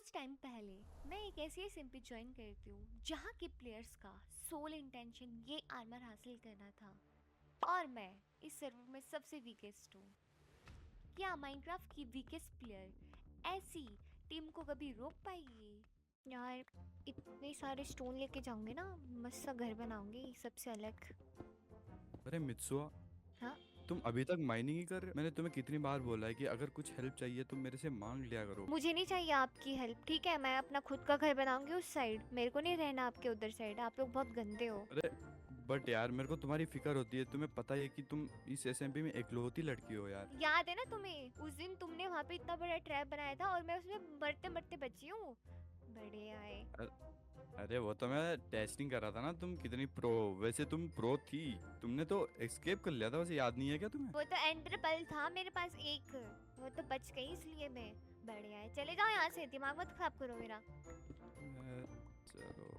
कुछ टाइम पहले मैं एक ऐसी SMP ज्वाइन करती हूँ जहाँ के प्लेयर्स का सोल इंटेंशन ये आर्मर हासिल करना था और मैं इस सर्वर में सबसे वीकेस्ट हूँ। क्या माइनक्राफ्ट की वीकेस्ट प्लेयर ऐसी टीम को कभी रोक पाएगी? यार इतने सारे स्टोन लेके जाऊंगे ना, मस्त सा घर बनाऊंगी सबसे अलग। अरे मित्सुआ, हाँ, तुम अभी तक माइनिंग ही कर रहे हो? मैंने तुम्हें कितनी बार बोला है कि अगर कुछ हेल्प चाहिए तुम मेरे से मांग लिया करो। मुझे नहीं चाहिए आपकी हेल्प, ठीक है? मैं अपना खुद का घर बनाऊंगी उस साइड, मेरे को नहीं रहना आपके उधर साइड। आप लोग बहुत गंदे हो। अरे बट यार, मेरे को तुम्हारी फिक्र होती है। तुम्हें पता है कि तुम इस एसएमपी में इकलौती लड़की हो यार। याद है ना तुम्हें, उस दिन तुमने वहाँ पे इतना बड़ा ट्रैप बनाया था और मैं उसमें मरते मरते बची हूँ। बड़े आए। अ- अरे वो तो मैं टेस्टिंग कर रहा था ना, तुम कितनी प्रो। वैसे तुम प्रो थी, तुमने तो एस्केप कर लिया था। वैसे याद नहीं है क्या तुम्हें? वो तो एंडर पल था मेरे पास एक, वो तो बच गई इसलिए मैं। बड़े आए, चले जाओ यहाँ से, दिमाग मत खराब करो मेरा। चलो।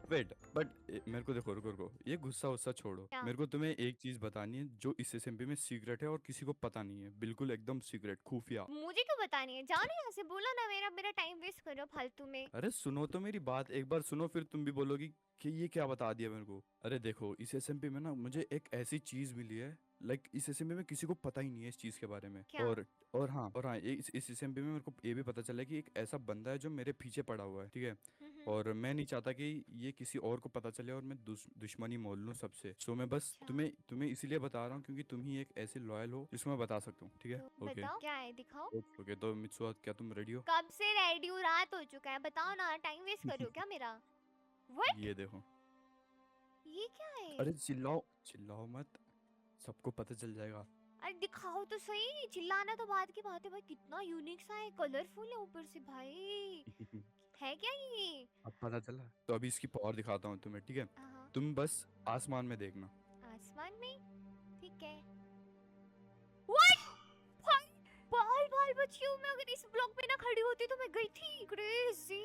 वेट बट मेरे को देखो, रुको रुको, ये गुस्सा वुस्सा छोड़ो। क्या? मेरे को तुम्हें एक चीज बतानी है जो इस एसएमपी में सीक्रेट है और किसी को पता नहीं है, बिल्कुल एकदम सीक्रेट, खुफिया। मुझे क्यों बतानी है? जाओ ना यहाँ से, बोला ना, मेरा मेरा टाइम वेस्ट करो फालतू में। अरे सुनो तो मेरी बात, एक बार सुनो फिर तुम भी बोलोगी कि ये क्या बता दिया मेरे को। अरे देखो, इस एसएमपी में ना मुझे एक ऐसी चीज मिली है। लाइक इस एसएमपी में किसी को पता ही नहीं है इस चीज के बारे में। क्या? और हाँ, इस एसएमपी में मेरे को ये भी पता चला है कि एक ऐसा बंदा है जो मेरे पीछे पड़ा हुआ है, ठीक है। और मैं नहीं चाहता कि ये किसी और को पता चले और मैं दुश्मनी मोल लूं सबसे। सो मैं बस अच्छा, तुम्हें तुम्हें इसीलिए बता रहा हूँ क्योंकि तुम ही एक ऐसे लॉयल हो जिसको मैं बता सकता हूँ, ठीक है। तो ओके। बताओ क्या है, दिखाओ। ओके तो मित्सुआ, क्या तुम रेडी हो? कब से रेडी हूँ, रात हो चुका है, बताओ ना, टाइम वेस्ट कर रहे हो क्या मेरा? व्हाट? ये देखो। ये क्या है? अरे चिल्लाओ चिल्लाओ मत, सबको पता चल जाएगा। अरे दिखाओ तो सही, चिल्लाना तो बात की बात है भाई। कितना यूनिक सा है, कलरफुल है ऊपर से भाई। है क्या ये? अब पता चला तो अभी इसकी पावर दिखाता हूँ तुम्हें, ठीक है। हाँ। तुम बस आसमान में देखना। आसमान में? ठीक है। What? भाई, बाल बाल बची हूँ मैं। अगर इस ब्लॉक पे ना खड़ी होती तो मैं गई थी। क्रेजी,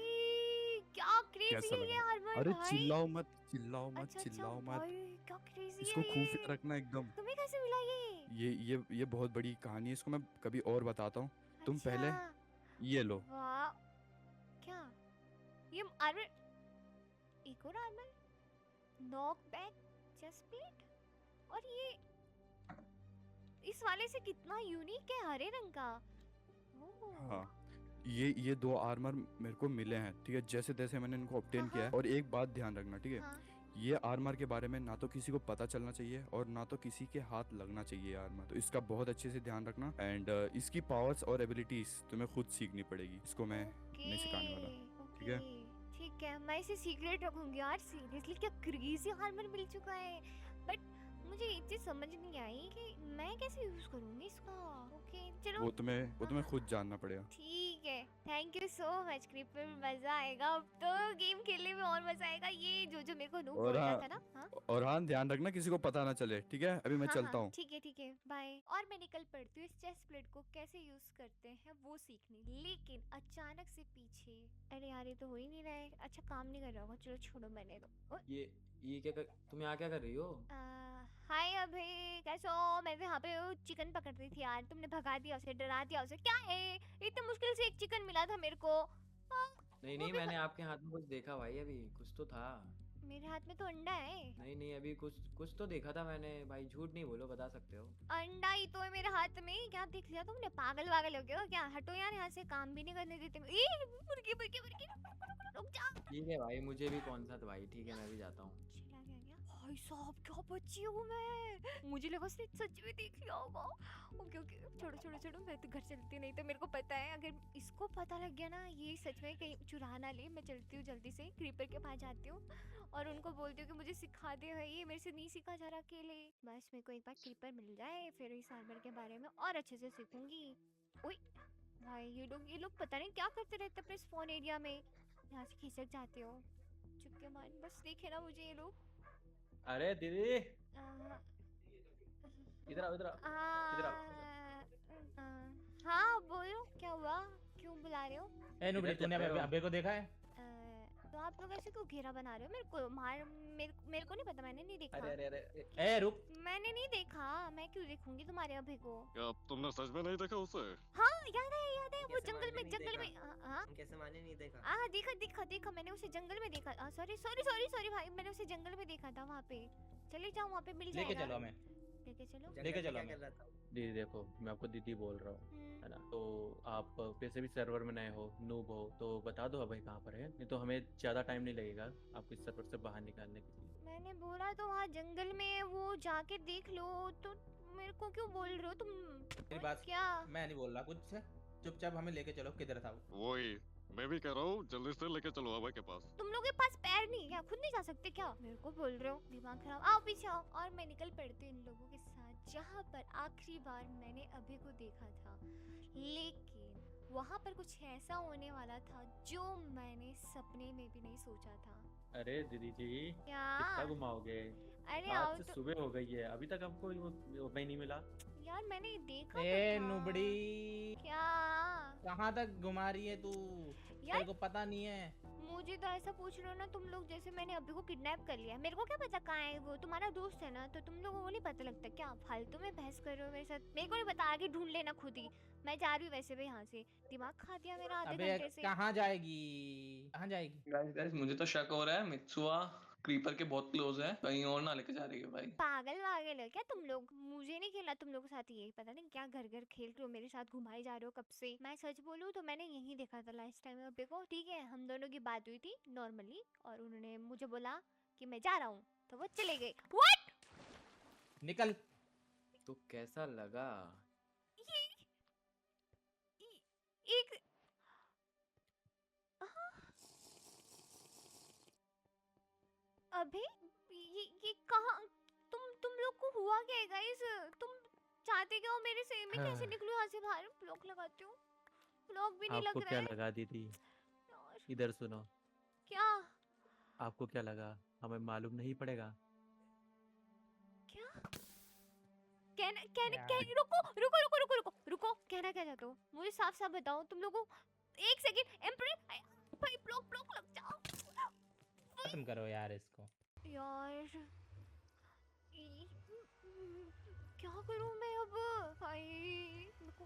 क्या क्रेजी कैसा है ये लगा? आर्मर अरे भाई। चिल्लाओ मत, चिल्लाओ मत, अच्छा अच्छा चिल्लाओ मत। भाई, क्या क्रेजी इसको है ये। खुफिया रखना एकदम। तुम्हें कैसे मिला ये? ये बहुत बड़ी कहानी है, इसको मैं कभी और बताता हूँ। तुम अच्छा। पहले ये लो। वाह। क्या? ये आर्मर, एक और armour, knock back, chest plate. और ये इस वाले से कितना यूनिक है, हरे रंग का। ओह। हाँ, ये दो आर्मर मेरे को मिले हैं, ठीक है। जैसे तैसे मैंने इनको हाँ ऑब्टेन किया हाँ है। और एक बात ध्यान रखना, ठीक है। हाँ। ये आर्मर के बारे में ना तो किसी को पता चलना चाहिए और ना तो किसी के हाथ लगना चाहिए आर्मर। तो इसका बहुत अच्छे से ध्यान रखना। एंड इसकी पावर्स और एबिलिटीज तुम्हें खुद सीखनी पड़ेगी, इसको मैं ओके नहीं सिखाने वाला, ठीक ओके, है। ठीक है, मैं इसे सीक्रेट रखूंगी यार। सीरियसली क्या क्रेजी आर्मर मिल चुका है। बट मुझे एक चीज समझ नहीं आई कि मैं कैसे यूज करूंगी इसका। ओके चलो। वो हाँ तुम्हें हाँ, खुद जानना पड़ेगा। ठीक है। Thank you so much creeper, मजा आएगा अब तो। गेम खेलने में और मजा आएगा। ये जो जो मेरे को नूब और बोल रहा हाँ, था ना। हाँ और हाँ, ध्यान रखना किसी को पता ना चले, ठीक है। अभी मैं हाँ हाँ, चलता हूँ। ठीक है, बाय। और मैं निकल पड़ती हूँ इस चेस्ट प्लेट को कैसे यूज करते हैं वो सीखने। लेकिन अचानक से पीछे, अरे यार ये तो हो ही नहीं रहा है। अच्छा, काम नहीं कर रहा होगा, चलो छोड़ो, मैंने तो। ये क्या तुम यहाँ क्या कर रही हो? हाय अभि, कैसे हो? मैं तो यहाँ पे चिकन पकड़ रही थी यार, तुमने भगा दिया उसे, डरा दिया उसे। क्या है, इतने मुश्किल से एक चिकन मिला था मेरे को। नहीं वो नहीं, भी मैंने आपके हाथ में कुछ देखा भाई, अभी कुछ तो था। मेरे हाथ में तो अंडा है। नहीं नहीं, अभी कुछ कुछ तो देखा था मैंने भाई, झूठ नहीं बोलो, बता सकते हो। अंडा ही तो है मेरे हाथ में। क्या देख लिया तुमने? पागल वागल हो गए हो क्या? हटो यार यहाँ से, काम भी नहीं करने देते। मुर्गी मुर्गी मुर्गी, रुक जा। ठीक है भाई, मुझे भी कौन सा था भाई, ठीक है मैं भी जाता हूँ। चिल्ला गया क्या? भाई साहब क्या बच्ची हूँ मैं। मुझे लगा सच में देख लिया होगा। ओके ओके, छोड़ो छोड़ो छोड़ो, मैं तो घर चलती। नहीं तो मेरे को पता है, अगर इसको पता लग गया ना ये सच में कहीं चुरा ना ले, मैं चलती हूँ जल्दी से, क्रीपर के पास जाती हूँ और उनको बोलती हूँ कि मुझे सिखा दे भाई, ये मेरे से नहीं सीखा जा रहा अकेले। बस मेरे को एक बार क्रीपर मिल जाए, फिर इस आर्मर के बारे में और अच्छे से सीखूंगी। ओए भाई, ये लोग पता नहीं क्या करते रहते अपने स्पॉन एरिया में। यहाँ से खिसक जाते हो, चुपके मान, बस देखे ना मुझे ये लोग। अरे दीदी, आ, इधर आओ इधर आओ आ, इधर आओ। आ, हाँ बोलो, क्या हुआ? क्यों बुला रहे हो? ए नुबड़ी, इधर तूने चल रहे हो? अबे को देखा है? तो आप लोग ऐसे क्यों घेरा बना रहे हो मेरे को? मेरे को नहीं पता, मैंने नहीं देखा। अरे अरे अरे ए रुक। मैंने नहीं देखा, मैं क्यों देखूंगी तुम्हारे अभय को? क्या तुमने सच में नहीं देखा उसे? हाँ याद है, वो कैसे जंगल में माने नहीं हाँ हम कैसे माने नहीं देखा? हाँ देखा मैंने उसे जंगल में देखा। सॉरी भाई, मैंने उसे जंगल में देखा था वहाँ पे। चले जाओ वहाँ पे मिल लेके जाएगा। चलो हमें। लेके चलो। जंगल लेके में चलो क्या हमें। कर रहा था? दीदी देखो, मैं आपको दीदी बोल रहा हूँ, हम्म, है ना? तो आप वैसे भी सर्वर में नए हो, नूब हो, तो बता दो अभय कहाँ पर है, नहीं तो हमें ज़्यादा टाइम नहीं लगेगा आपको इस सर्वर से बाहर निकालने के लिए। मैंने बोला तो वहाँ जंगल में है, वो जाके देख लो। तो मेरे को क्यों बोल रहे हो तुम? मेरी बात क्या? मैं नहीं बोल रहा कुछ, चुपचाप हमें लेके चलो। किधर था वो? वही मैं भी कह रहा हूँ, जल्दी से लेके चलो अभय के पास। तुम लोगों के पास पैर नहीं है क्या? खुद नहीं जा सकते क्या? मेरे को बोल रहे हो दिमाग खराब। आओ पीछे आओ। और मैं निकल पड़ती हूँ इन लोगों के साथ जहाँ पर आखिरी बार मैंने अभय को देखा था। लेकिन वहाँ पर कुछ ऐसा होने वाला था जो मैंने सपने में भी नहीं सोचा था। अरे दीदी जी, क्या? कितना घुमाओगे? अरे आओ आज से तो सुबह हो गई है, अभी तक आपको वो अभय नहीं मिला। यार, मैंने देखा ए तो था। नुबड़ी, क्या? कहाँ तक घुमा रही है तू? यार तेरे को पता नहीं है? मुझे तो ऐसा पूछ रहे हो ना तुम लोग जैसे मैंने अभी को किडनैप कर लिया। मेरे को क्या पता कहाँ है वो? तुम्हारा दोस्त है ना, तो तुम लोगों को नहीं पता लगता क्या? फालतू में बहस कर रहे हो मेरे साथ। मेरे को नहीं पता, आगे ढूंढ लेना खुद ही। मैं जा रही हूँ वैसे भी यहाँ से। दिमाग खा दिया मेरा आधे अबे घंटे से। कहाँ जाएगी? कहाँ जाएगी? गाइस मुझे तो शक हो रहा है मित्सुआ क्रीपर के बहुत क्लोज है, कहीं और ना लेके जा रही है भाई। पागल वागल है क्या तुम लोग? मुझे नहीं खेला तुम लोगों के साथ ये। पता नहीं क्या घर घर खेल रहे हो मेरे साथ, घुमाए जा रहे हो कब से। मैं सच बोलूँ तो मैंने यही देखा था लास्ट टाइम अब्बे को। ठीक है, हम दोनों की बात हुई थी नॉर्मली, और उन्होंने मुझे बोला कि मैं जा रहा हूँ, तो वो चले गए। व्हाट? निकल। तो कैसा लगा? एक अबे ये कहाँ? तुम लोग को हुआ क्या है गाइस? तुम चाहते क्या हो मेरे से? मैं कैसे हाँ। निकलूं यहाँ से बाहर? ब्लॉक लगाती हूँ। ब्लॉक भी नहीं आपको लग क्या रहा है लगा दीदी? यार। इधर सुनो, क्या? आपको क्या लगा हमें मालूम नहीं पड़ेगा? क्या? रुको। कहना क्या चाहते हो? मुझे साफ साफ बताओ तुम लोगों। एक सेकंड एम्पर भाई, ब्लॉक लग जाओ खत्म करो यार इसको। यार। क्या करूं मैं अब? भाई मेरे को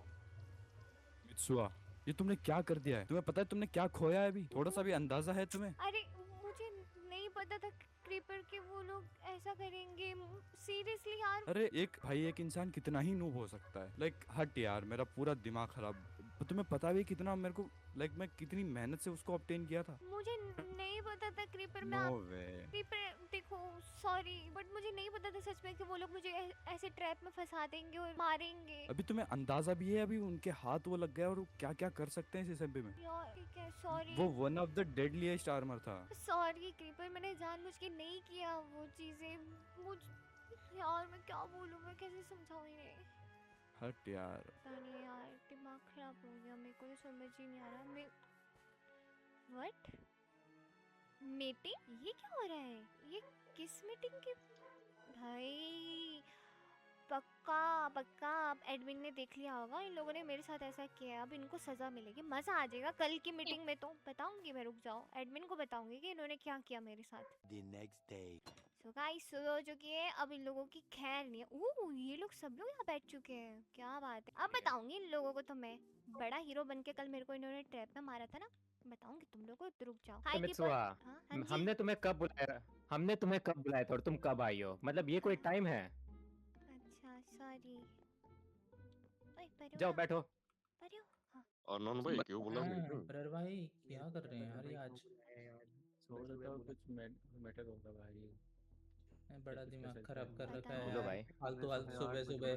मित्सुआ, ये तुमने क्या कर दिया है? तुम्हें पता है तुमने क्या खोया है? अभी थोड़ा सा भी अंदाजा है तुम्हें? अरे मुझे नहीं पता था क्रीपर के वो लोग ऐसा करेंगे। सीरियसली यार। अरे एक इंसान कितना ही नूब हो सकता है? लाइक हट यार, मेरा पूरा दिमाग खराब। तुम्हें पता भी कितना मेरे को, लाइक मैं कितनी मेहनत से उसको ऑब्टेन किया था। मुझे नहीं पता था क्रीपर में नो आप वे। क्रीपर देखो, सॉरी बट मुझे नहीं पता था सच में कि वो लोग मुझे ऐसे ट्रैप में फंसा देंगे और मारेंगे। अभी तुम्हें अंदाजा भी है अभी उनके हाथ वो लग गया और वो क्या क्या कर सकते हैं इस एसएमपी में? यार ठीक है, सॉरी। वो one of the deadliest armour था। सॉरी क्रीपर, मैंने जानबूझ के नहीं किया वो चीजें। मुझ यार मैं क्या बोलूं, मैं कैसे समझाऊं इन्हें? हट यार। पता नहीं यार, दिमाग खराब हो गया। मेरे को तो समझ ही नहीं आ रहा। मैं व्हाट मीटिंग? ये क्या हो रहा है? ये किस मीटिंग की? भाई पक्का एडमिन ने देख लिया होगा। इन लोगों ने मेरे साथ ऐसा किया है, अब इनको सजा मिलेगी। मजा आ जाएगा कल की मीटिंग में। तो बताऊंगी मैं, रुक जाओ। एडमिन को बताऊंगी कि इन्होंने क्या किया मेरे साथ। The next day. So guys सुबह हो चुकी है, अब इन लोगों की खैर नहीं है। ओह ये लोग सब लोग यहाँ बैठ चुके हैं, क्या बात है। अब बताऊंगी इन लोगों को तो मैं। बड़ा हीरो बन के कल मेरे को इन्होंने ट्रैप में मारा था ना, बताऊंगी तुम लोगों को। रुक जाओ। हाय मित्सुआ, हाँ जी। हमने तुम्हें कब बुलाया था और तुम कब आई हो? मतलब ये कोई टाइम है? अच्छा सॉरी। ओए परियो जाओ ना, बैठो। परियो। हाँ अननोन भाई क्यों बुला हाँ, मीटिंग? ब्रर भाई क्या कर रहे हैं यार ये आज? थोड़ा सा कुछ मैटर होगा भाई। बड़ा दिमाग खराब कर रखा है बोलो यार। भाई। फालतू सुबह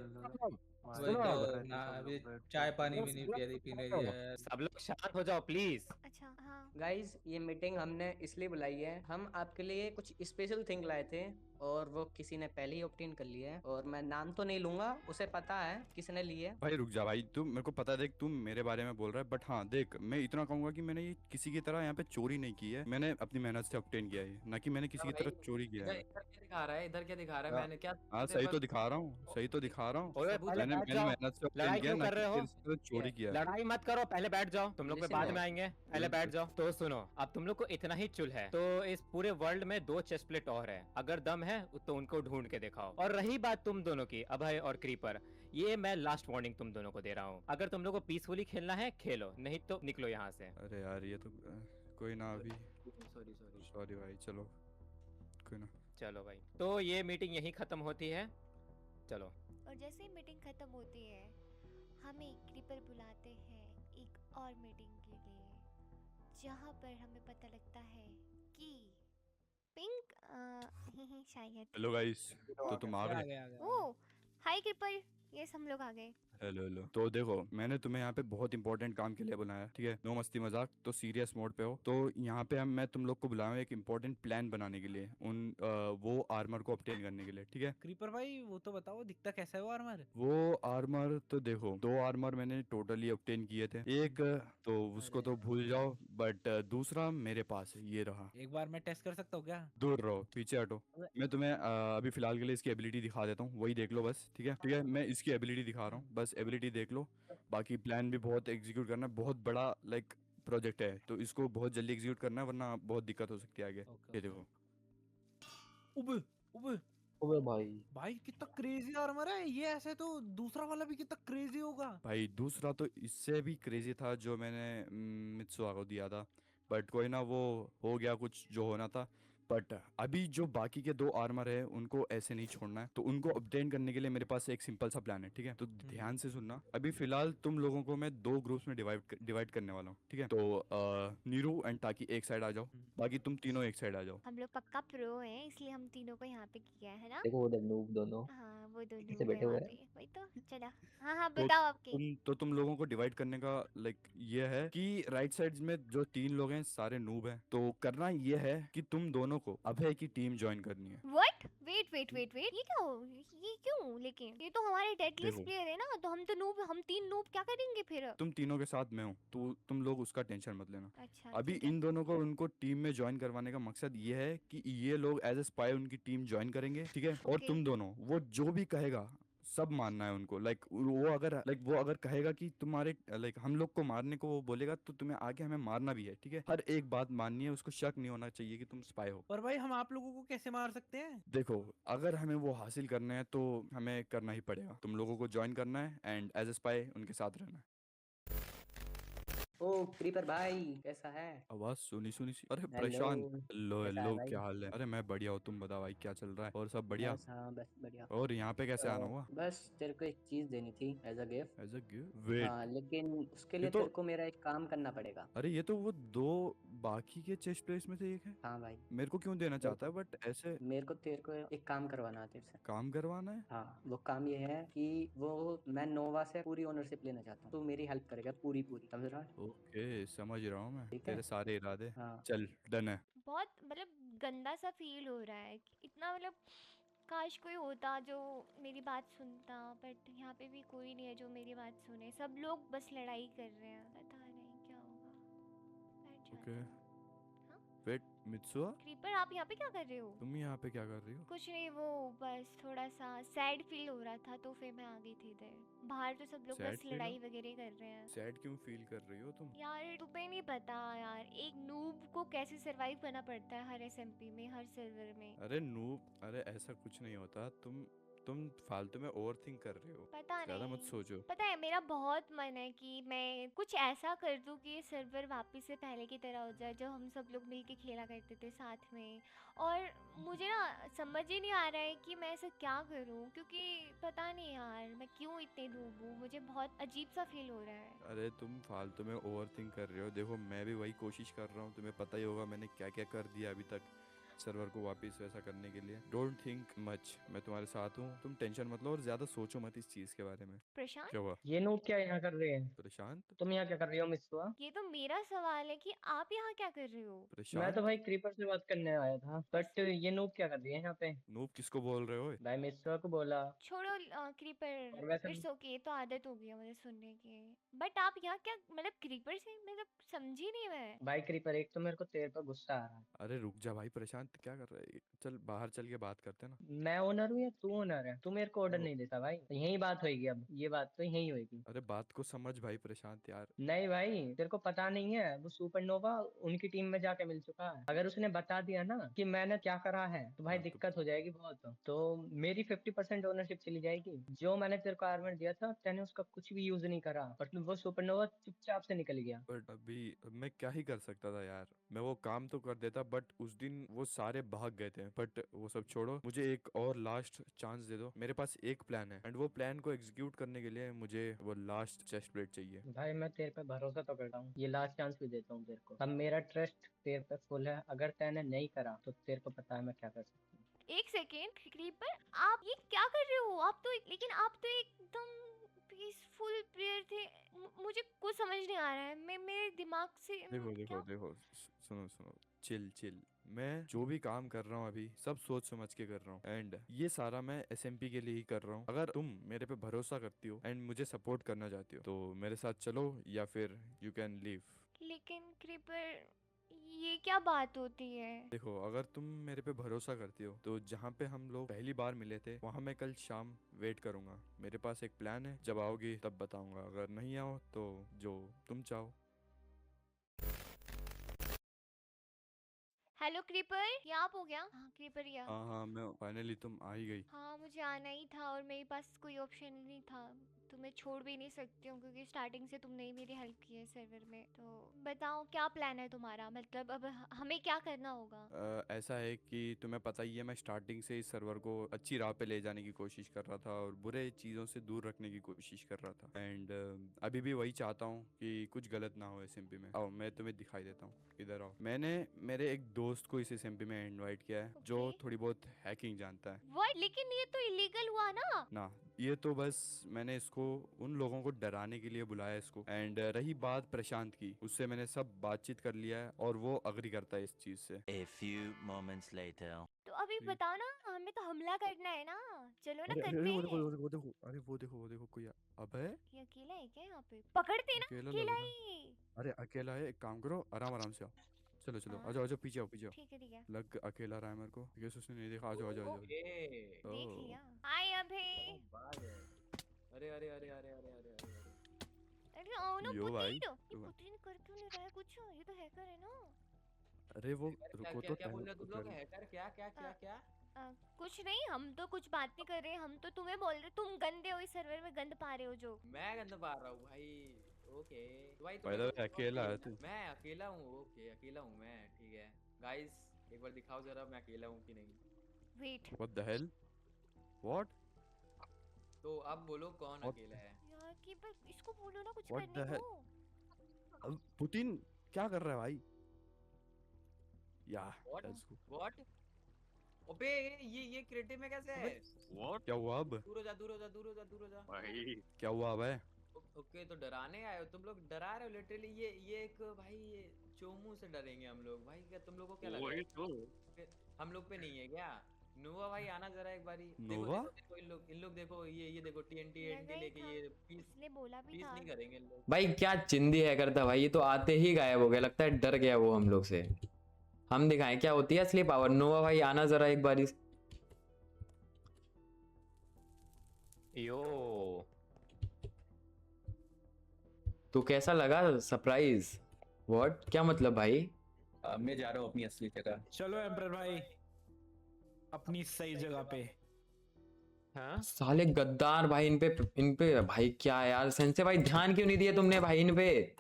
वही सुनो, तो ना, अभी चाय पानी भी नहीं पीने दिया यार। सब लोग शांत हो जाओ प्लीज। अच्छा हाँ। गाइस ये मीटिंग हमने इसलिए बुलाई है, हम आपके लिए कुछ स्पेशल थिंग लाए थे और वो किसी ने पहले ही ऑप्टेन कर लिया है, और मैं नाम तो नहीं लूंगा, उसे पता है किसने ली है। भाई रुक जा भाई, तू मेरे को पता है, देख तू मेरे बारे में बोल रहा है, बट हाँ देख मैं इतना कहूंगा कि मैंने ये किसी की तरह यहाँ पे चोरी नहीं की है, मैंने अपनी मेहनत से ऑब्टेन किया है, ना कि मैंने किसी की भाई तरह चोरी किया इधर है। इधर क्या दिखा रहा है, इधर क्या दिखा रहा है, हाँ मैंने क्या हाँ, तेरे सही तो पास दिखा रहा हूँ, सही तो दिखा रहा हूँ। ओए सबूत पहले है? मैंने बैठ मैंने जाओ। मेहनत से ऑब्टेन लड़ाई किया, क्यों ना कर कि रहे हो? तेरे से चोरी किया है। लड़ाई मत करो, पहले बैठ जाओ। तुम लोग पे Listen बाद है। में आएंगे, पहले बैठ जाओ। तो सुनो, अब तुम लोग को इतना ही चुल है तो इस पूरे वर्ल्ड में 2 चेस्ट प्लेट और है, अगर दम है तो उनको ढूंढ के दिखाओ। और रही बात तुम दोनों की, अभय और क्रीपर, ये मैं लास्ट वार्निंग तुम दोनों को दे रहा हूँ। अगर तुम लोग को पीसफुली खेलना है खेलो, नहीं तो निकलो यहाँ से। अरे यार ये तो कोई ना, अभी सॉरी सॉरी। सॉरी भाई, चलो कोई ना। चलो भाई, तो ये मीटिंग यहीं खत्म होती है, चलो। और जैसे ही मीटिंग खत्म होती है, हमें क्रीपर बुलाते हैं एक और मीटिंग के लिए, जहाँ पर हमें पता लगता है कि पिंक शायद। हेलो गाइस, तो तुम आ गए? ओह हाय क्रीपर, यस हम लोग आ गए। Hello hello. तो देखो मैंने तुम्हें यहाँ पे बहुत इंपॉर्टेंट काम के लिए बुलाया, ठीक है, नो मस्ती मजाक, तो सीरियस मोड पे हो। तो यहाँ पे मैं तुम लोग को बुलाया हूँ एक इंपॉर्टेंट प्लान बनाने के लिए, वो आर्मर को ऑब्टेन करने के लिए, ठीक है। क्रीपर भाई वो तो बताओ दिखता कैसा है वो आर्मर? वो आर्मर तो देखो, 2 आर्मर मैंने टोटली ऑब्टेन किए थे, एक तो उसको तो भूल जाओ, बट दूसरा मेरे पास है, ये रहा। एक बार मैं टेस्ट कर सकता हूँ क्या? दूर रहो, पीछे हटो। मैं तुम्हें अभी फिलहाल के लिए इसकी एबिलिटी दिखा देता हूँ, वही देख लो बस, ठीक है। ठीक है, मैं इसकी एबिलिटी दिखा रहा हूँ, बस एबिलिटी देख लो। बाकी प्लान भी बहुत एग्जीक्यूट करना है, बहुत बड़ा लाइक प्रोजेक्ट है, तो इसको बहुत जल्दी एग्जीक्यूट करना है, वरना बहुत दिक्कत हो सकती है आगे। ये देखो। उबे उबे अबे भाई, भाई कितना क्रेजी आर्मर है ये, ऐसे तो दूसरा वाला भी कितना क्रेजी होगा। भाई दूसरा तो इससे भी क्रेजी था जो मैंने मित्सुआ को दिया था, बट कोई ना, वो हो गया कुछ जो होना था। बट अभी जो बाकी के 2 आर्मर है उनको ऐसे नहीं छोड़ना है, तो उनको ऑब्टेन करने के लिए मेरे पास एक सिंपल सा प्लान है, ठीक है। तो ध्यान से सुनना, अभी फिलहाल तुम लोगों को मैं 2 ग्रुप्स में डिवाइड करने वाला हूँ, ठीक है। तो नीरू एंड ताकि एक साइड आ जाओ, बाकी तुम तीनों एक साइड आ जाओ। हम लोग पक्का प्रो हैं, इसलिए हम तीनों को यहाँ पे किया है ना। देखो उधर नूब दोनों हाँ वो दोनों कैसे हैं बैठे हुए वहाँ हैं। पे, वही तो चला। हाँ हाँ तो बताओ आपकी। तुम लोगों को डिवाइड करने का लाइक ये है कि राइट साइड में जो 3 लोग हैं सारे नूब हैं, तो करना ये है कि तुम दोनों को अभय की टीम ज्वाइन करनी है। What? Wait wait wait wait, ये क्या ये क्यों? लेकिन ये तो हमारे डेडलिस्ट देखो। प्लेयर है ना, तो हम तो नूब, हम 3 नूब क्या करेंगे फिर? तुम तीनों के साथ मैं हूँ, तो तुम लोग उसका टेंशन मत लेना। अच्छा अभी ठीक है। इन दोनों को उनको टीम में ज्वाइन करवाने का मकसद ये है कि ये लोग एज ए स्पाई उनकी टीम ज्वाइन करेंगे, ठीक है। और Okay. तुम दोनों, वो जो भी कहेगा सब मानना है उनको, लाइक वो अगर कहेगा कि तुम्हारे लाइक हम लोग को मारने को वो बोलेगा, तो तुम्हें आगे हमें मारना भी है, ठीक है। हर एक बात माननी है, उसको शक नहीं होना चाहिए कि तुम स्पाई हो। पर भाई हम आप लोगों को कैसे मार सकते हैं? देखो, अगर हमें वो हासिल करना है तो हमें करना ही पड़ेगा, तुम लोगों को ज्वाइन करना है एंड एज ए स्पाई उनके साथ रहना है। ओ क्रीपर भाई कैसा है? आवाज सुनी सुनी सी। अरे हेलो, प्रशांत, हेलो कैसा है हेलो, भाई? क्या हाल है? अरे मैं बढ़िया हूँ, तुम बताओ भाई क्या चल रहा है? और सब बढ़िया? बस हाँ बस बढ़िया। और यहाँ पे कैसे आना हुआ? बस तेरे को एक चीज देनी थी as a gift. As a gift? Wait, हाँ लेकिन उसके लिए तो तेरे को मेरा एक काम करना पड़ेगा। अरे ये तो वो 2 बाकी के चेस्ट प्लेस में से एक है। हाँ भाई, मेरे को क्यों देना चाहता है बट ऐसे? मेरे को तेरे को एक काम करवाना है तेरे से। काम करवाना है? हाँ वो काम ये है कि वो मैं नोवा से पूरी ओनरशिप लेना चाहता हूँ, तू मेरी हेल्प करेगा पूरी पूरी, समझ रहा है? ओके, समझ रहा हूँ मैं ठीक है। तेरे सारे इरादे। हाँ चल डन है। बहुत मतलब गंदा सा फील हो रहा है कि इतना मतलब काश कोई होता जो मेरी बात सुनता, बट यहाँ पे भी कोई नहीं है जो मेरी बात सुने, सब लोग बस लड़ाई कर रहे हैं, पता नहीं क्या होगा। बैठ जाता ओके, हूँ। हाँ? वेट मित्सुआ, क्रीपर आप यहाँ पे क्या कर रहे हो? तुम यहाँ पे क्या कर रही हो? कुछ नहीं, वो बस थोड़ा सा सैड फील हो रहा था तो फिर मैं आ गई थी इधर। बाहर तो सब लोग Sad बस feel हो? लड़ाई वगैरह कर रहे हैं। सैड क्यों फील कर रही हो तुम? यार तुम्हें नहीं पता यार, एक नूब को कैसे सरवाइव करना पड़ता है हर एसएमपी में, हर सर्वर में। अरे नूब, अरे ऐसा कुछ नहीं होता, तुम फालतू में ओवर थिंक कर रहे हो, पता ज्यादा मत नहीं, सोचो। पता है मेरा बहुत मन है कि मैं कुछ ऐसा कर दूं कि ये सर्वर वापस से पहले की तरह हो जाए, जब हम सब लोग मिलके खेला करते थे साथ में। और मुझे ना समझ ही नहीं आ रहा है कि मैं ऐसा क्या करूं, क्योंकि पता नहीं यार मैं क्यों इतनी डूब हूं, मुझे बहुत अजीब सा फील हो रहा है। अरे तुम फालतू में ओवर थिंक कर रहे हो, देखो मैं भी वही कोशिश कर रहा हूँ, तुम्हें पता ही होगा मैंने क्या क्या कर दिया अभी तक। सर्वर को वापस वैसा करने के लिए। डोंट थिंक मच, मैं तुम्हारे साथ हूँ, तुम टेंशन मत लो और ज्यादा सोचो मत इस चीज के बारे में। प्रशांत, क्या हुआ ये नूब क्या यहाँ कर रहे हैं? प्रशांत? तुम यहाँ क्या कर रही हो मित्सुआ? ये तो मेरा सवाल है कि आप यहाँ क्या कर रहे हो? मैं प्रशांत तो भाई क्रीपर से बात करने आया था, बट ये नूब क्या कर रही है यहाँ पे? नूब किसको बोल रहे हो? भाई मित्सुआ को बोला। छोड़ो क्रीपर, और वैसे इट्स ओके, तो आदत हो गई है मुझे सुनने की। बट आप यहाँ क्या, मतलब क्रीपर से, मतलब समझी नहीं मैं। भाई क्रीपर, एक तो मेरे को तेरे पर गुस्सा आ रहा है। अरे रुक जा भाई प्रशांत, क्या कर रहा है? चल बाहर चल के बात करते हैं ना। मैं ओनर हूँ या तू ओनर है? तू मेरे को ऑर्डर वो- नहीं देता भाई, तो यही बात होगी। अब ये बात तो यही होगी। अरे बात को समझ भाई प्रशांत यार। नहीं भाई, तेरे को पता नहीं है, वो सुपरनोवा उनकी टीम में जाके मिल चुका है। अगर उसने बता दिया ना कि मैंने क्या करा है, तो भाई हाँ, तो दिक्कत हो जाएगी बहुत। तो मेरी 50% ओनरशिप चली जाएगी। जो मैंने तेरे को आर्मर दिया था, तेने उसका कुछ भी यूज नहीं करा, बट वो सुपरनोवा चुपचाप से निकल गया। बट अभी मैं क्या ही कर सकता था यार, मैं वो काम तो कर देता, बट उस दिन वो सारे भाग गए थे। बट वो सब छोड़ो, मुझे एक और लास्ट चांस दे दो। मेरे पास एक प्लान है एंड वो प्लान को एग्जीक्यूट करने के लिए मुझे वो लास्ट चेस्ट प्लेट चाहिए। भाई मैं तेरे पे भरोसा तो करता हूँ, ये लास्ट चांस भी देता हूँ तेरे को। अब मेरा ट्रस्ट तेरे पे फुल है। अगर तैने नहीं करा तो तेरे को पता है मैं क्या कर सकता हूँ। एक सेकेंड क्रीपर, आप ये क्या कर रहे हो? आप तो लेकिन आप तो एकदम पीसफुल प्लेयर थे। मुझे कुछ समझ नहीं आ रहा है, मैं मेरे दिमाग से देखो देखो क्या? देखो, सुनो सुनो, चिल चिल। मैं जो भी काम कर रहा हूँ अभी सब सोच समझ के कर रहा हूँ एंड ये सारा मैं एसएमपी के लिए ही कर रहा हूँ। अगर तुम मेरे पे भरोसा करती हो एंड मुझे सपोर्ट करना चाहती हो तो मेरे साथ चलो, या फिर यू कैन लीव। लेकिन क्रीपर, ये क्या बात होती है? देखो, अगर तुम मेरे पे भरोसा करती हो तो जहाँ पे हम लोग पहली बार मिले थे वहाँ मैं कल शाम वेट करूंगा। मेरे पास एक प्लान है, जब आओगी तब बताऊंगा। अगर नहीं आओ तो जो तुम चाहो। हेलो क्रीपर, ये आप हो गया? हाँ क्रीपर, ये हाँ हाँ, मैं फाइनली, तुम आ ही गई। हाँ, मुझे आना ही था और मेरे पास कोई ऑप्शन नहीं था। तुम्हें छोड़ भी नहीं सकती हूँ क्योंकि स्टार्टिंग से तुमने ही मेरी हेल्प की है सर्वर में। तो बताओ क्या प्लान है तुम्हारा, मतलब अब हमें क्या करना होगा? ऐसा है कि तुम्हें पता ही है, मैं स्टार्टिंग से इस सर्वर को अच्छी राह पे ले जाने की कोशिश कर रहा था और बुरे चीज़ों से दूर रखने की कोशिश कर रहा था। एंड अभी भी वही चाहता हूँ कि कुछ गलत ना हो एसएमपी में। आओ मैं तुम्हें दिखाई देता हूँ, इधर आओ। मैंने मेरे एक दोस्त को इस एसएमपी में इनवाइट किया है जो Okay. थोड़ी बहुत हैकिंग जानता है। What? लेकिन ये तो इलीगल हुआ ना? ना, ये तो बस मैंने इसको उन लोगों को डराने के लिए बुलाया इसको। एंड रही बात प्रशांत की, उससे मैंने सब बातचीत कर लिया है और वो अग्री करता है इस चीज से। A few moments later. तो अभी बताओ ना, हमें तो हमला करना है ना, चलो ना अरे अरे करते वो हैं। देखो वो देखो वो देखो, अरे वो देखो कोई अबे ये अकेला है क्या यहाँ पे? पकड़ते ना, अकेला लग अकेला रहा। ही। अरे अकेला है, एक काम करो, आराम आराम से आओ। चलो चलो, हाँ। आ जाओ आ जाओ, पीछे आओ पीछे आओ। ठीक है। लग अकेला रहा है मेरे को, गेस उसने नहीं देखा। आ जाओ आ जाओ आ जाओ। देख ओह। लिया। हाय अभे। अरे अरे अरे अरे अरे अरे अरे अरे आओ ना यो भाई, पुतिन। ये यो भाई। पुतिन कर क्यों नहीं रहा है कुछ? ये तो हैकर है ना? अरे वो क्या रुको क्या तो क्या बोल रहे हो तुम लोग? पहले- हैकर? क्या क्या क्या क्या? कुछ नहीं, हम तो कुछ बात नहीं कर रहे, हम तो तुम्हें बोल रहे, तुम गंदे हो, इस सर्वर में गंद पा रहे हो जो। मैं गंद पा रहा हूँ भाई। ओके तो भाई By the way, अकेला है तू? मैं अकेला हूँ। ओके अकेला हूँ मैं, ठीक है। गाइस एक बार दिखाओ जरा मैं अकेला हूँ कि नहीं। Wait What the hell? What? तो अब बोलो कौन What? अकेला है? यार कि बस इसको बोलो ना कुछ What करने the hell? दो। अब पुतिन क्या कर रहा है भाई? या What? let's go. व्हाट? अबे ये क्रिएटिव में कैसे है? व्हाट? क्या हुआ अब? दूर हो जा दूर हो जा दूर हो जा दूर हो जा। भाई क्या हुआ अब है? ओके तो डराने आए हो तुम लोग? डरा रहे हो लिटरली। ये एक भाई, ये चोमू से डरेंगे हम लोग भाई। क्या तुम लोगों को क्या लग वही रहा तो। है हम लोग पे नहीं है क्या? नोवा भाई आना जरा एक बारी। नोवा? देखो इन लोग देखो, ये देखो टीएनटी लगा ही लेके था, ये पीस इसने बोला भी पीस था। नहीं करेंगे इन लोग। भाई क्या चिंदी है करता भाई, ये तो आते ही गायब हो गया, लगता है डर गया वो हम लोग से। हम दिखाएं क्या होती है असली पावर। नोवा भाई आना जरा एक बारी। यो तो कैसा लगा सरप्राइज? व्हाट? क्या मतलब भाई? मैं जा रहा हूँ अपनी असली जगह। चलो एम्पर भाई, अपनी सही जगह पे। हाँ साले गद्दार भाई, इन पे भाई क्या यार, सेंसे भाई ध्यान क्यों नहीं दिया तुमने भाई इन पे?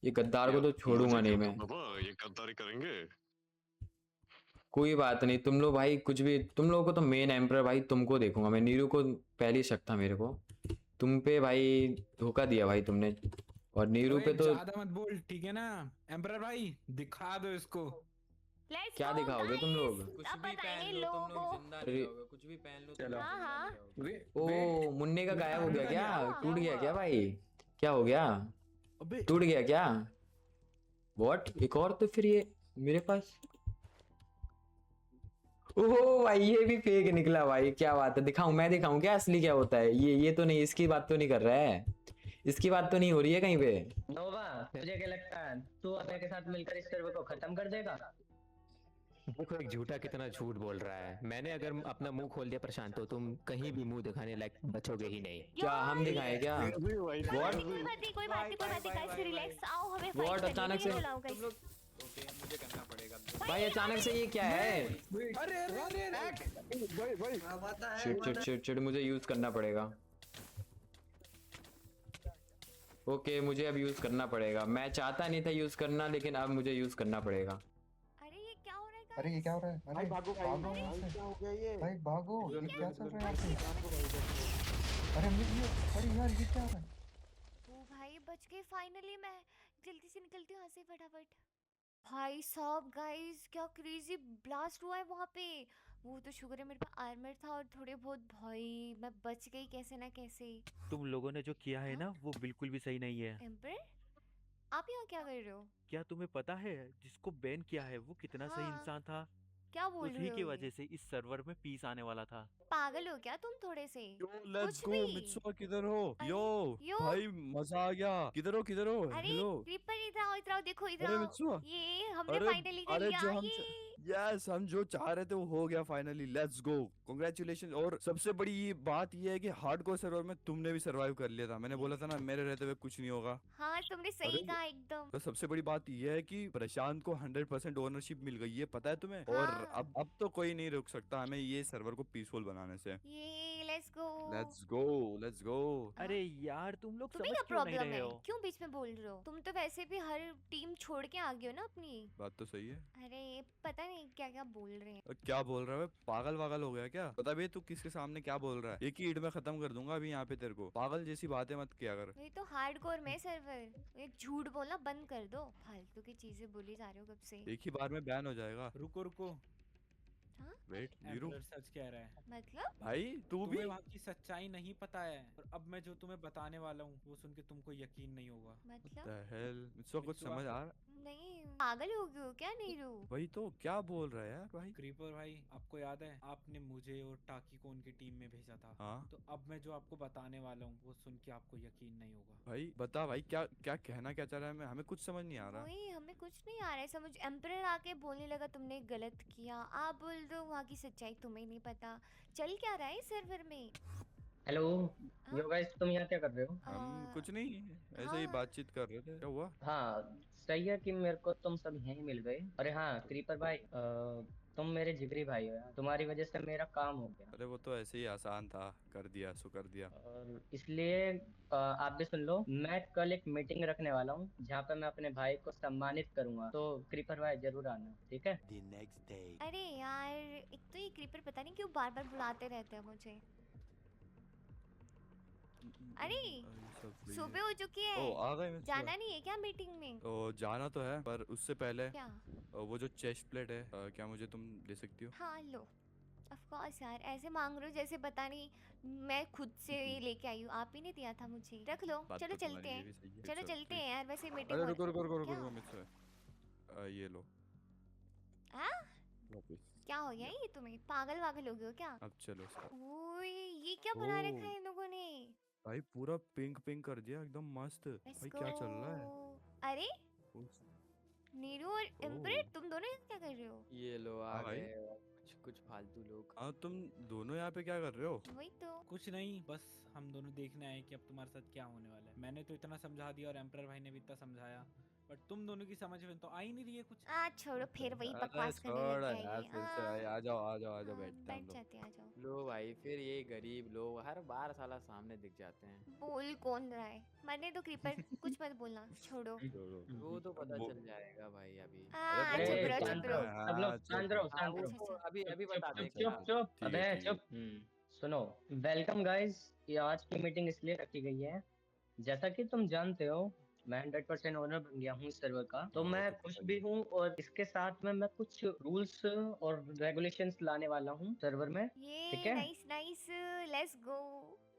ये गद्दार को तो छोड़ूंगा मुझे नहीं क्या मैं। पता ये गद्दारी करेंगे। कोई बात नहीं, तुम लोग भाई कुछ भी, तुम लोगों को तो मेन एम्पर भाई तुमको देखूंगा मैं। नीरू को पहले शक था मेरे को, तुम पे भाई धोखा दिया भाई तुमने। और नीरू ओए, पे तो ज्यादा मत बोल, ठीक है ना? एम्पर भाई दिखा दो इसको। लेट्स क्या गो दिखाओगे तुम लोग? कुछ अब भी बताएंगे पहन लो तुम लोगों लोग को। जिंदा अरे नहीं रहोगे, कुछ भी पहन लो तुम चलो। लोग हाँ, जिंदा हाँ। नहीं रहोगे। ओ मुन्ने का गायब हो गया क्या? हुआ? टूट गया हुआ? क्या भाई? क्या हो गया? अबे टूट गया क्या? व्हाट? एक और तो फिर ये मेरे पास। ओह भाई ये भी फेक निकला भाई, क्या बात है। दिखाऊं, मैं दिखाऊं क्या असली क्या होता है? ये तो नहीं, इसकी बात तो नहीं कर रहा है, इसकी बात तो नहीं हो रही है कहीं पे। नोवा, मुझे क्या लगता है तू अभय के साथ मिलकर इस सर्वर को खत्म कर देगा? देखो एक झूठा कितना झूठ बोल रहा है। मैंने अगर अपना मुंह खोल दिया प्रशांत तो तुम कहीं भी मुंह दिखाने लायक बचोगे ही नहीं। क्या हम दिखाएं क्या? कोई What? कोई बात नहीं, कोई बात नहीं, कोई बात नहीं गाइस, रिलैक्स आओ, हमें What? फाइट करनी अचानक है, से- बुलाओ तुम गाइस। लोग ओके मुझे करना पड़ेगा। भाई अचानक से ये क्या है? अरे शिट शिट शिट शिट, मुझे यूज करना पड़ेगा। ओके मुझे अब यूज करना पड़ेगा। मैं चाहता नहीं था यूज करना, लेकिन अब मुझे यूज करना पड़ेगा। अरे ये क्या हो रहा है अरे ये क्या हो रहा है? अरे भागो यहाँ से। क्या हो गया ये? भाई भागो, ये क्या चल रहा है यहाँ पे? अरे अमित ये, अरे यार ये क्या हो रहा है? ओ भाई बच गए फाइनली। मैं जल्दी से निकलती हूँ यहाँ से फटाफट। भाई साहब गाइस क्या क्रेजी ब्लास्ट हुआ है वहाँ पे। वो तो शुक्र है मेरे पास आर्मर था और थोड़े बहुत, भाई मैं बच गई कैसे ना कैसे। तुम लोगों ने जो किया है ना वो बिल्कुल भी सही नहीं है। एम्पर आप यहाँ क्या कर रहे हो? क्या तुम्हें पता है जिसको बैन किया है वो कितना सही हाँ। इंसान था? क्या बोल रहे उसी हो की ये? वजह से इस सर्वर में पीस आने वाला था। पागल हो क्या तुम थोड़े से? यो लेट्स कुछ गो नहीं। मित्सुआ, किधर हो? अरे, यो यो। भाई मजा आ गया। किधर हो किधर हो? अरे हेलो क्रीपर इधर आओ देखो इधर अरे आओ। मित्सुआ, ये हमने अरे फाइनली कर अरे लिया जो हम ये। यस हम जो चाह रहे थे वो हो गया फाइनली। Let's go, congratulation. और सबसे बड़ी ये बात ये है कि हार्डकोर सर्वर में तुमने भी सरवाइव कर लिया था। मैंने बोला था ना मेरे रहते हुए कुछ नहीं होगा। हाँ तुमने सही अरे, कहा एकदम। तो सबसे बड़ी बात ये है कि प्रशांत को 100% ओनरशिप मिल गई है, पता है तुम्हें? और हाँ। अब तो कोई नहीं रोक सकता हमें ये सर्वर को पीसफुल बनाने से। ये let's go. Let's go let's go. अरे यार तुम लोग तुम्हें समझ क्या क्यों नहीं प्रॉब्लम रहे है? हो? क्यों बीच में बोल रहे हो? तुम तो वैसे भी हर टीम छोड़ के आ गए हो ना अपनी। बात तो सही है। अरे पता नहीं क्या क्या बोल रहे हैं। क्या बोल रहा है? पागल वागल हो गया क्या? बता बे तू किसके सामने क्या बोल रहा है? एक ही ईंट में खत्म कर दूंगा अभी यहाँ पे तेरे को। पागल जैसी बातें मत किया कर। ये तो हार्डकोर में सर्वर। ये झूठ बोलना बंद कर दो, फालतू की चीजें बोली जा रहे हो कब से। एक ही बार में बैन हो जाएगा। रुको रुको, हाँ? वेट नीरू एम्परर सच कह रहा है। मतलब भाई तू भी तुम्हें वहाँ की सच्चाई नहीं पता है, और अब मैं जो तुम्हें बताने वाला हूँ वो सुन के तुमको यकीन नहीं होगा। मतलब द हेल मित्सुआ कुछ मित्सुआ। समझ आ रहा? नहीं पागल हो गए हो क्या नीरू? वही तो क्या बोल रहा है यार भाई। क्रीपर भाई आपको याद है आपने मुझे और टाकी को उनकी टीम में भेजा था? हाँ तो अब मैं जो आपको बताने वाला हूँ वो सुन के आपको यकीन नहीं होगा। भाई बता भाई, क्या क्या कहना क्या चाह रहा है? हमें कुछ समझ नहीं आ रहा। वही हमें कुछ नहीं आ रहा है समझ। एम्परर आके बोलने लगा तुमने गलत किया, आप बोल दो वहाँ की सच्चाई तुम्हें नहीं पता। चल क्या रहा है सर्वर में? हेलो हाँ? यो गाइस, तुम यहाँ क्या कर रहे हो? हम कुछ नहीं, ऐसे ही हाँ। बातचीत कर रहे थे। क्या हुआ? हाँ सही है कि मेरे को तुम सब यहीं मिल गए। अरे हाँ क्रीपर भाई, तुम मेरे जिगरी भाई हो यार, तुम्हारी वजह से मेरा काम हो गया। अरे वो तो ऐसे ही आसान था, कर दिया सो कर दिया। और इसलिए आप भी सुन लो, मैं कल एक मीटिंग रखने वाला हूँ जहाँ पे मैं अपने भाई को सम्मानित करूंगा, तो क्रीपर भाई जरूर आना, ठीक है? The next day. अरे यार एक तो ये क्रीपर पता नहीं क्यों बार बार बुलाते रहते हैं मुझे। अरे सब वही सुबह है। हो चुकी है। ओ आ गए मित्सुआ। जाना नहीं है क्या मीटिंग में? ओ जाना तो है पर उससे पहले क्या? वो जो चेस्ट प्लेट है क्या मुझे तुम दे सकती हो? हाँ लो। ऑफ कोर्स यार, ऐसे मांग रहे हो जैसे पता नहीं मैं खुद से ये लेके आई हूँ। आप ही ने दिया था मुझे, रख लो। बात चलो तो चलते तुम्हारी ये हैं। भी सही है। चलो It's चलते okay। हैं यार, वैसे मीटिंग अरे हो रुको रुको रुको रुको क्या? रुको मित्सुआ, ये लो हाँ? वापस। क्या हो गया ये तुम्हें? पागल वागल हो गए हो क्या? अब चलो इसका। ओए ये क्या बना रखा ओ। है इन लोगों ने? भाई पूरा पिंक पिंक कर दिया एकदम मस्त। Let's भाई क्या चल रहा है? go। अरे उस- नीरू और एम्परेट तुम दोनों यहाँ क्या कर रहे हो? ये लो आ हाँ भाई। गए और कुछ कुछ फालतू लोग। हाँ तुम दोनों यहाँ पे क्या कर रहे हो? वही तो। कुछ नहीं, बस हम दोनों देखने आए कि अब तुम्हारे साथ क्या होने वाला है। मैंने तो इतना समझा दिया और एम्परर भाई ने भी इतना समझाया, बट तुम दोनों की समझ में तो आ ही नहीं रही है कुछ। छोड़ो फिर वही अरे बकवास करने छोड़ लग यार गए फिर से भाई, आ जाओ आ जाओ आ जाओ बैठते हैं हम बैठ लोग। जाते हैं, आ जाओ। लो भाई फिर ये गरीब लोग हर बार साला सामने दिख जाते हैं। बोल कौन रहा है? मरने दो क्रीपर, कुछ मत बोलना, छोड़ो। वो तो पता वो- चल जाएगा भाई अभी। अरे चुप रहो शांत चुप रहो, रहो। सब लोग हाँ, शांत रहो, हाँ शांत वो रहो। तो अभी अभी चुप बता चुप देंगे। चुप चुप, ठीक है, अबे ठीक है। चुप। सुनो, वेलकम गाइस। ये आज की मीटिंग इसलिए रखी गई है, जैसा कि तुम जानते हो मैं 100% ओनर बन गया हूँ सर्वर का, तो हाँ, मैं तो खुश पता भी ही हूँ और इसके साथ में मैं कुछ रूल्स और रेगुलेशंस लाने वाला हूँ सर्वर में, ठीक ये है? Nice nice, let's go.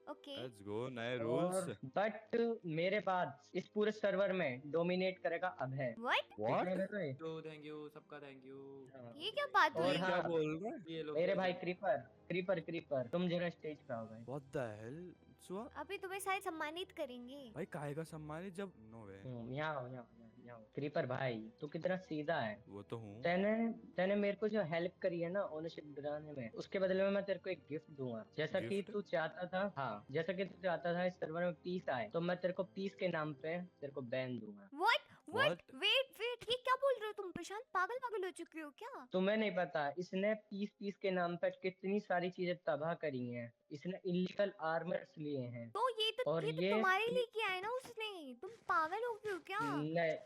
Okay. Let's go नए और रूल्स। बट मेरे बाद इस पूरे सर्वर में डोमिनेट करेगा अभय, व्हाट? ठीक व्हाट? है अभय भाई? थैंक यू सबका थैंक यू। हाँ। ये क्या बात और हुई? ये क्या हाँ, बोल रहा है? ये लो मेरे भाई प्रेजेंट। क्रीपर तुम जरा स्टेज पे आओ भाई। What the hell? सुआ अभी तुम्हें शायद सम्मानित करेंगे। भाई काहे का सम्मानित जब नो वे। यहाँ आओ यहाँ आओ, यहाँ आओ। क्रीपर भाई तू कितना सीधा है। वो तो हूँ। तेने तेने मेरे को जो हेल्प करी है ना ओनरशिप दिलाने में, उसके बदले में मैं तेरे को एक गिफ्ट दूंगा। जैसा कि गिफ्ट? तू चाहता था, हाँ जैसा कि तू चाहता था इस सर्वर में पीस आए, तो मैं तेरे को पीस के नाम पे तेरे को बैन दूंगा। What what? व्हाट? वेट, ये क्या बोल रहे हो तुम? प्रशांत पागल हो चुके हो क्या? तुम्हें नहीं पता इसने पीस के नाम पे कितनी सारी चीजें तबाह करी हैं। इसने इलीगल आर्मर्स लिए हैं। तो और ये तो तुम्हारे लिए किया है ना उसने। तुम पागल हो गए हो क्या?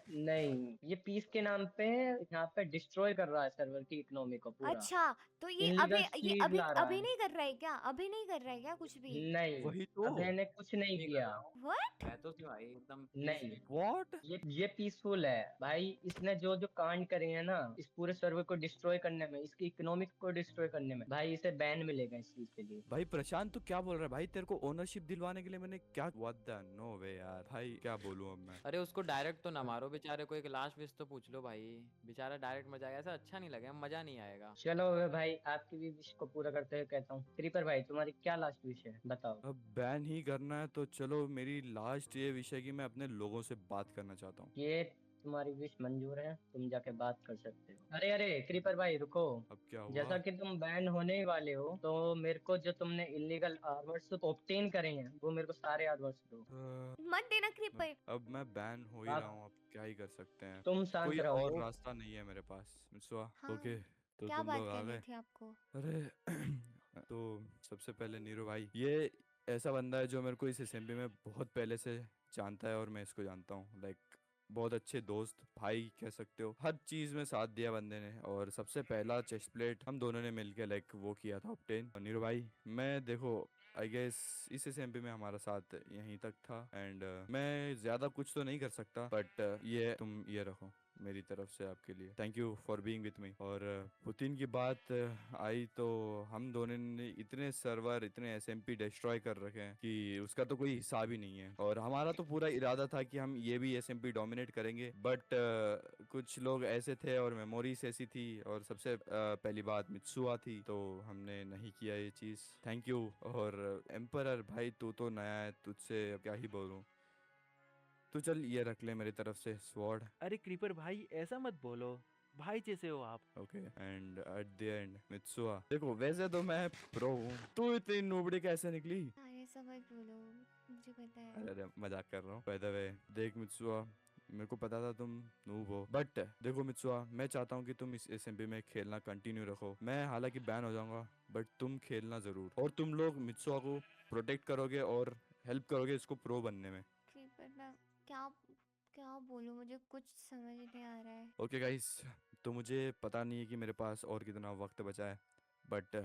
नहीं ये पीस के नाम पे यहाँ पे डिस्ट्रॉय कर रहा है सर्वर की इकोनॉमी को पूरा। अच्छा, तो ये इलीगल अभी चीज ला रहा अभी है। नहीं कर रहा है क्या? अभी नहीं कर रहा है क्या कुछ भी? नहीं वही तो। अभय ने कुछ नहीं नहीं कर किया। रहा हूँ व्हाट? मैं तो भाई एकदम नहीं व्हाट? ये पीसफुल है भाई। इसने जो जो कांड करे हैं ना इस पूरे सर्वर को डिस्ट्रॉय करने में, इसकी इकोनॉमिक को डिस्ट्रॉय करने में, भाई इसे बैन मिलेगा इस चीज के लिए। भाई प्रशांत तू क्या बोल रहा है भाई? तेरे को ओनरशिप दिलवाने के लिए मैंने क्या? व्हाट द नो वे यार भाई, क्या बोलूं अब मैं? अरे उसको डायरेक्ट तो ना मारो बेचारे को, एक लास्ट विश तो पूछ लो भाई। बेचारा डायरेक्ट मर जाएगा, ऐसा अच्छा नहीं लगेगा, मजा नहीं आएगा। चलो अबे भाई आपकी भी विश को पूरा करते हुए कहता हूँ, क्रीपर भाई तुम्हारी क्या लास्ट विश है बताओ। अब बैन ही करना है तो चलो, मेरी लास्ट ये विषय कि मैं अपने लोगों से बात करना चाहता हूँ। ये तुम्हारी विश मंजूर है, तुम जाके बात कर सकते हो। अरे क्रीपर भाई रुको। अब क्या हुआ? जैसा कि तुम बैन होने ही वाले हो, तो मेरे को जो तुमने इलीगल आर्मर्स ऑब्टेन करे हैं वो मेरे को सारे आर्मर्स दो। मत देना क्रीपर। अब मैं बैन हो ही आप- रहा हूँ, अब क्या ही कर सकते हैं। तुम शांत कोई रहो। और रास्ता नहीं है मेरे पास। मित्सुआ, हाँ, ओके तो क्या तुम बात लोग आ करनी गए। थी आपको? अरे तो सबसे पहले नीरू भाई, ये ऐसा बंदा है जो मेरे को इस असेंबली में बहुत पहले से जानता है और मैं इसको जानता हूँ। लाइक बहुत अच्छे दोस्त भाई कह सकते हो। हर चीज में साथ दिया बंदे ने, और सबसे पहला चेस्ट प्लेट हम दोनों ने मिलके लाइक वो किया था ऑब्टेन। नीरू भाई मैं देखो आई गेस इस असेंबली में हमारा साथ यहीं तक था, एंड मैं ज्यादा कुछ तो नहीं कर सकता, बट ये तुम ये रखो मेरी तरफ से आपके लिए। Thank you for being with me. और पुतिन की बात आई तो हम दोनों ने इतने सर्वर, इतने एसएमपी डिस्ट्रॉय कर रखे हैं कि उसका तो कोई हिसाब ही नहीं है। और हमारा तो पूरा इरादा था कि हम ये भी एसएमपी डोमिनेट करेंगे, बट कुछ लोग ऐसे थे और मेमोरीज ऐसी थी, और सबसे पहली बात मित्सुआ थी, तो हमने नहीं किया ये चीज़। Thank you. और एम्परर भाई तू तो नया है, तुझसे अब क्या ही बोलूं। तो चल ये रख ले मेरी तरफ से स्वॉर्ड। अरे क्रीपर भाई ऐसा मत बोलो, भाई जैसे हो आप। Okay and at the end मित्सुआ, देखो वैसे तो मैं प्रो हूँ, तू इतनी नूबड़ी कैसे निकली? अरे सब मत बोलो, मुझे पता है। अरे मजाक कर रहा हूँ। बाय द वे देख मित्सुआ, मेरे को पता था तुम नूब हो, बट देखो मित्सुआ, मैं चाहता हूँ कि तुम इस एसएमपी में खेलना कंटिन्यू रखो। मैं हालांकि बैन हो जाऊंगा, बट तुम खेलना जरूर, और तुम लोग मित्सुआ को प्रोटेक्ट करोगे और हेल्प करोगे इसको प्रो बनने में। क्रीपर मैं क्या क्या बोलूं, मुझे कुछ समझ नहीं आ रहा है। ओके गाइस, तो मुझे पता नहीं है कि मेरे पास और कितना वक्त बचा है, बट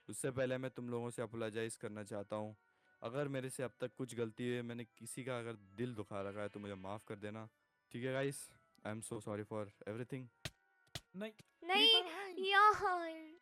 उससे पहले मैं तुम लोगों से अपोलोजाइज करना चाहता हूँ। अगर मेरे से अब तक कुछ गलती हुई है, मैंने किसी का अगर दिल दुखा रखा है, तो मुझे माफ़ कर देना, ठीक है guys? I am so sorry for everything. नहीं नहीं यार।